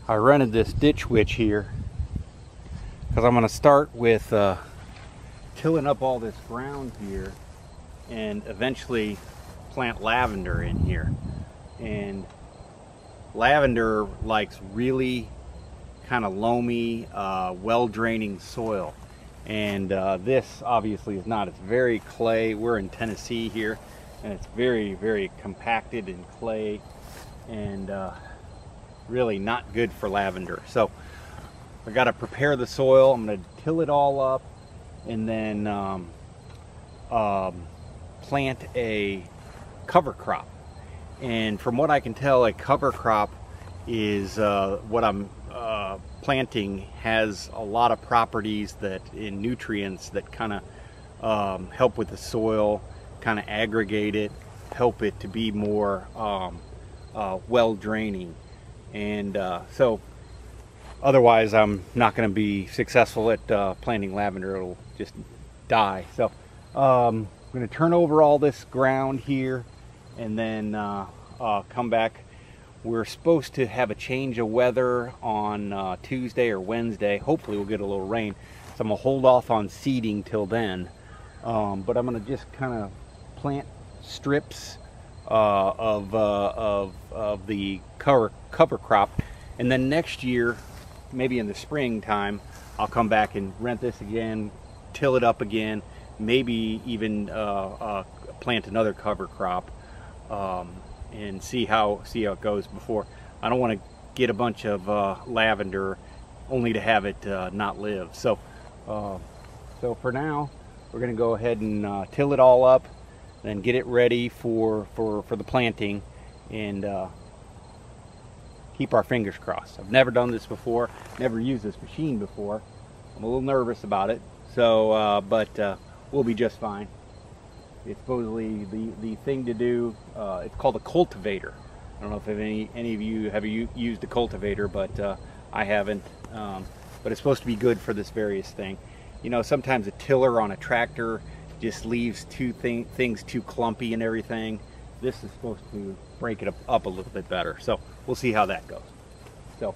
I rented this ditch witch here because I'm going to start with tilling up all this ground here and eventually plant lavender in here. And lavender likes really kind of loamy, well-draining soil. And this obviously is not. It's very clay. We're in Tennessee here, and it's very, very compacted and clay, and really not good for lavender. So I got to prepare the soil. I'm going to till it all up, and then plant a cover crop. And from what I can tell, a cover crop is what I'm planting has a lot of properties that in nutrients that kind of help with the soil, kind of aggregate it, help it to be more well draining. And so otherwise I'm not going to be successful at planting lavender. It'll just die. So I'm going to turn over all this ground here and then come back. We're supposed to have a change of weather on Tuesday or Wednesday. Hopefully we'll get a little rain. So I'm going to hold off on seeding till then. But I'm going to just kind of plant strips of the cover crop. And then next year, maybe in the springtime, I'll come back and rent this again, till it up again, maybe even plant another cover crop. And see how it goes before. I don't want to get a bunch of lavender only to have it not live. So so for now we're going to go ahead and till it all up, then get it ready for the planting, and keep our fingers crossed. I've never done this before, never used this machine before. I'm a little nervous about it, so but we'll be just fine. It's supposedly the thing to do. It's called a cultivator. I don't know if any of you have used a cultivator, but I haven't. But it's supposed to be good for this various thing. You know, sometimes a tiller on a tractor just leaves things too clumpy and everything. This is supposed to break it up a little bit better. So we'll see how that goes. So.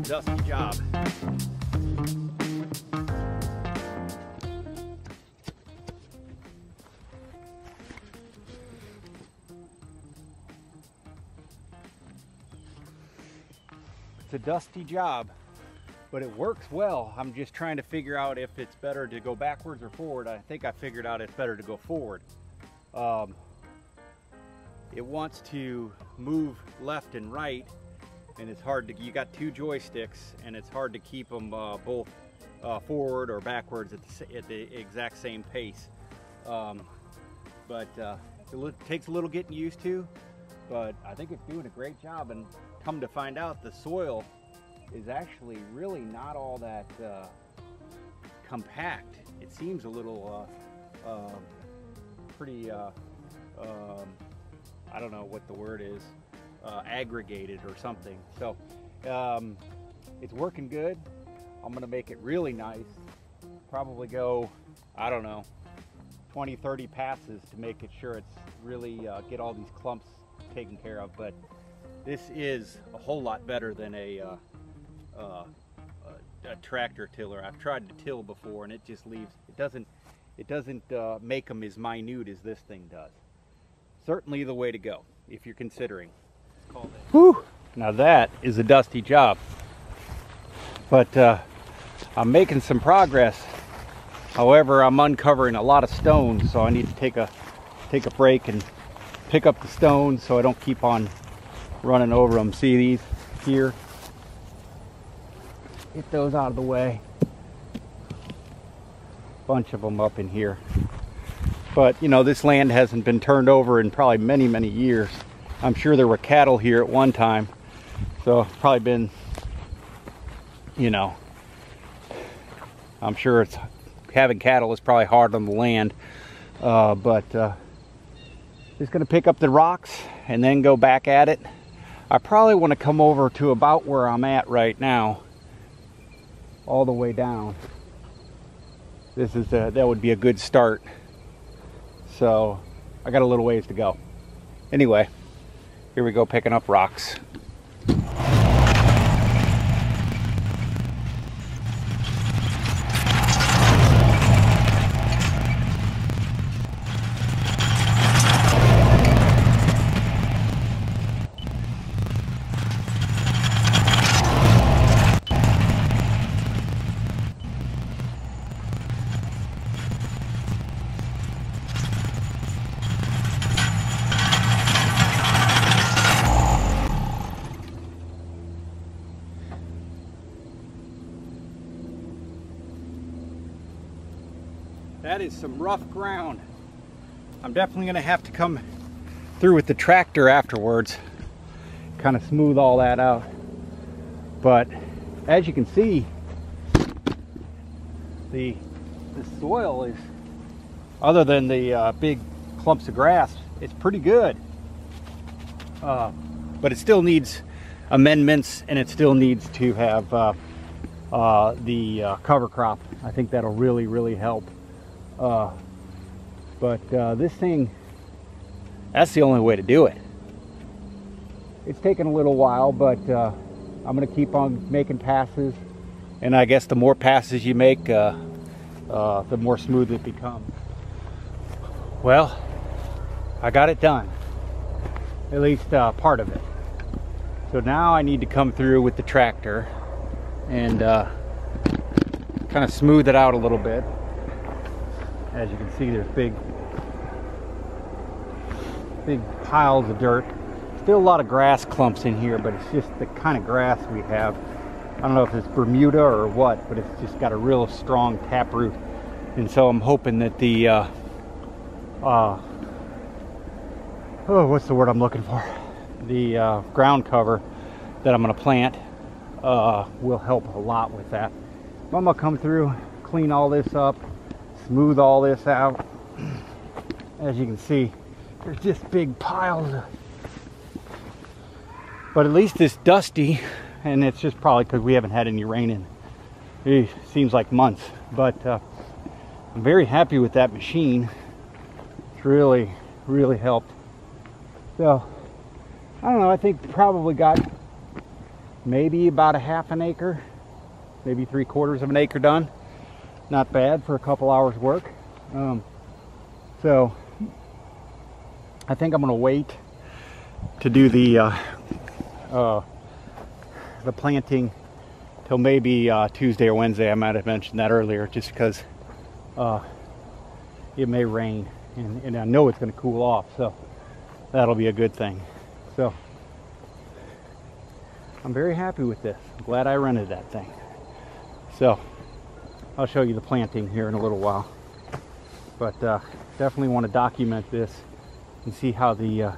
Dusty job. It's a dusty job, but it works well. I'm just trying to figure out if it's better to go backwards or forward. I think I figured out it's better to go forward. It wants to move left and right, and it's hard to, you got two joysticks and it's hard to keep them both forward or backwards at the exact same pace. But it takes a little getting used to, but I think it's doing a great job. And come to find out, the soil is actually really not all that compact. It seems a little pretty I don't know what the word is, aggregated or something. So it's working good. I'm gonna make it really nice, probably go, I don't know, 20-30 passes to make it sure it's really get all these clumps taken care of. But this is a whole lot better than a tractor tiller. I've tried to till before and it just leaves, it doesn't make them as minute as this thing does. certainly the way to go if you're considering. Whew, now that is a dusty job, but I'm making some progress. However, I'm uncovering a lot of stones, so I need to take a break and pick up the stones so I don't keep on running over them. See these here? Get those out of the way. Bunch of them up in here. But you know, this land hasn't been turned over in probably many years. I'm sure there were cattle here at one time, so probably been, you know, I'm sure it's having cattle is probably hard on the land, but just gonna pick up the rocks and then go back at it. I probably want to come over to about where I'm at right now, all the way down. This is that would be a good start. So I got a little ways to go. Anyway, here we go picking up rocks. That is some rough ground. I'm definitely gonna have to come through with the tractor afterwards, kind of smooth all that out. But as you can see, the soil is, other than the big clumps of grass, it's pretty good. But it still needs amendments, and it still needs to have the cover crop. I think that'll really help. This thing, that's the only way to do it. It's taken a little while, but I'm going to keep on making passes, and I guess the more passes you make, the more smooth it becomes. Well, I got it done, at least part of it. So now I need to come through with the tractor and kind of smooth it out a little bit. As you can see, there's big piles of dirt. Still a lot of grass clumps in here, but it's just the kind of grass we have. I don't know if it's Bermuda or what, but it's just got a real strong taproot. And so I'm hoping that the what's the word I'm looking for? The ground cover that I'm going to plant will help a lot with that. I'm going to come through, clean all this up, smooth all this out. As you can see, there's just big piles of, but at least it's dusty, and it's just probably because we haven't had any rain in it seems like months. But I'm very happy with that machine. It's really helped. So I don't know, I think probably got maybe about a half an acre, maybe 3/4 of an acre done. Not bad for a couple hours work. So I think I'm going to wait to do the planting till maybe Tuesday or Wednesday. I might have mentioned that earlier, just because it may rain, and I know it's going to cool off, so that'll be a good thing. So I'm very happy with this. I'm glad I rented that thing. So I'll show you the planting here in a little while, but definitely want to document this and see how the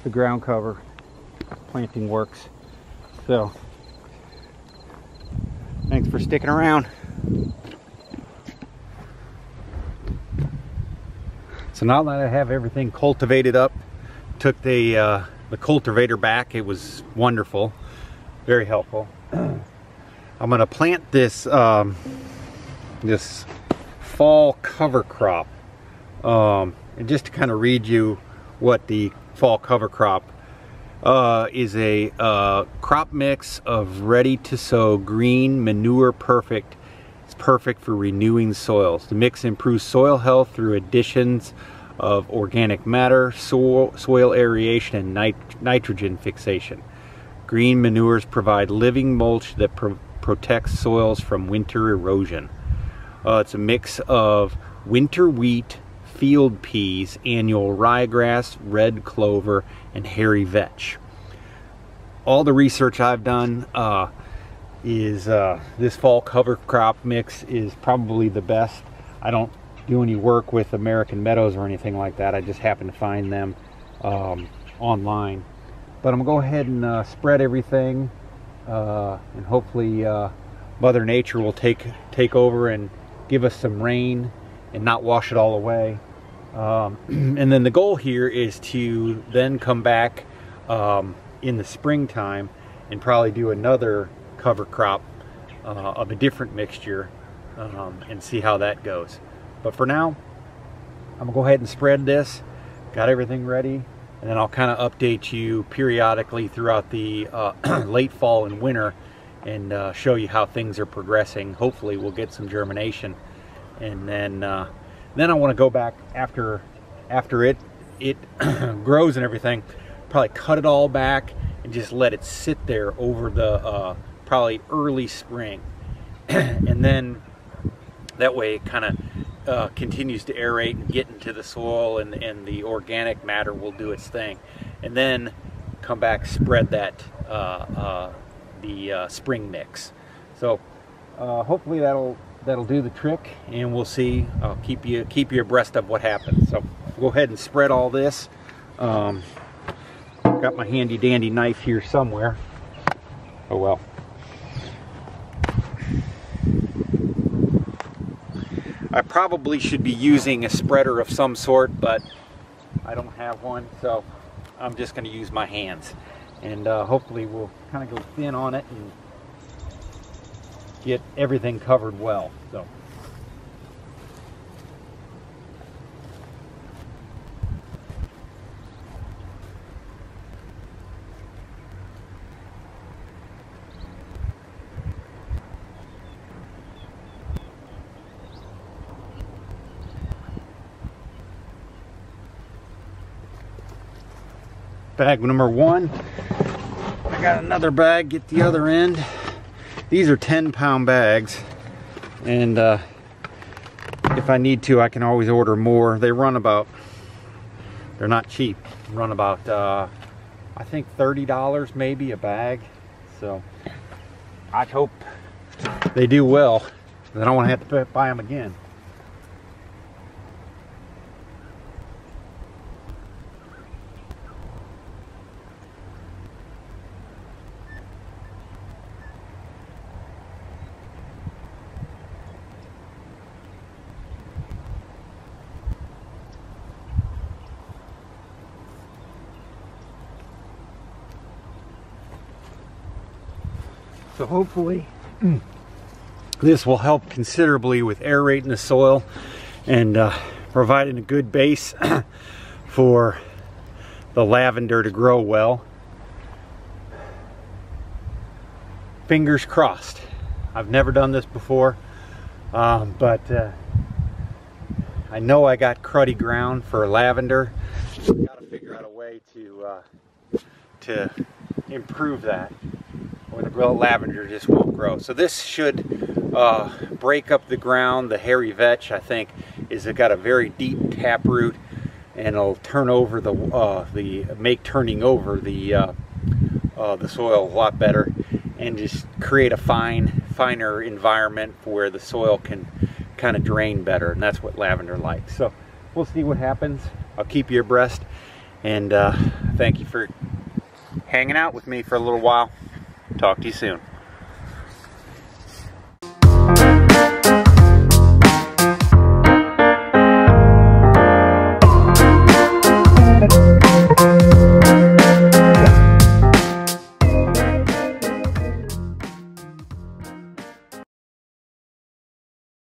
ground cover planting works. So thanks for sticking around. So now that I have everything cultivated up, took the cultivator back. It was wonderful, very helpful. I'm going to plant this this fall cover crop, and just to kind of read you what the fall cover crop is: a crop mix of ready to sow green manure perfect. It's perfect for renewing soils. The mix improves soil health through additions of organic matter, soil aeration, and nitrogen fixation. Green manures provide living mulch that protects soils from winter erosion. It's a mix of winter wheat, field peas, annual ryegrass, red clover, and hairy vetch. All the research I've done is this fall cover crop mix is probably the best. I don't do any work with American Meadows or anything like that. I just happen to find them online. But I'm gonna go ahead and spread everything, and hopefully Mother Nature will take over and give us some rain and not wash it all away. And then the goal here is to then come back in the springtime and probably do another cover crop of a different mixture and see how that goes. But for now, I'm gonna go ahead and spread this. Got everything ready, and then I'll kind of update you periodically throughout the late fall and winter and show you how things are progressing. Hopefully we'll get some germination, and then I want to go back after it grows and everything, probably cut it all back and just let it sit there over the probably early spring. And then that way it kind of continues to aerate and get into the soil, and the organic matter will do its thing. And then come back, spread that the spring mix. So hopefully that'll do the trick, and we'll see. I'll keep you abreast of what happens. So go ahead and spread all this. Got my handy dandy knife here somewhere. Oh well. I probably should be using a spreader of some sort, but I don't have one, so I'm just going to use my hands. And hopefully we'll kind of go thin on it and get everything covered well. Bag number one. I got another bag, get the other end. These are 10-pound bags, and if I need to, I can always order more. They run about, they're not cheap, run about I think $30 maybe a bag. So I hope they do well, then I don't want to have to buy them again. So hopefully this will help considerably with aerating the soil and providing a good base for the lavender to grow well. Fingers crossed. I've never done this before, but I know I got cruddy ground for lavender. I've got to figure out a way to improve that, or the lavender just won't grow. So this should break up the ground. The hairy vetch, I think, is got a very deep taproot, and it'll turn over make turning over the soil a lot better, and just create a finer environment where the soil can kind of drain better, and that's what lavender likes. So we'll see what happens. I'll keep you abreast, and thank you for hanging out with me for a little while. Talk to you soon.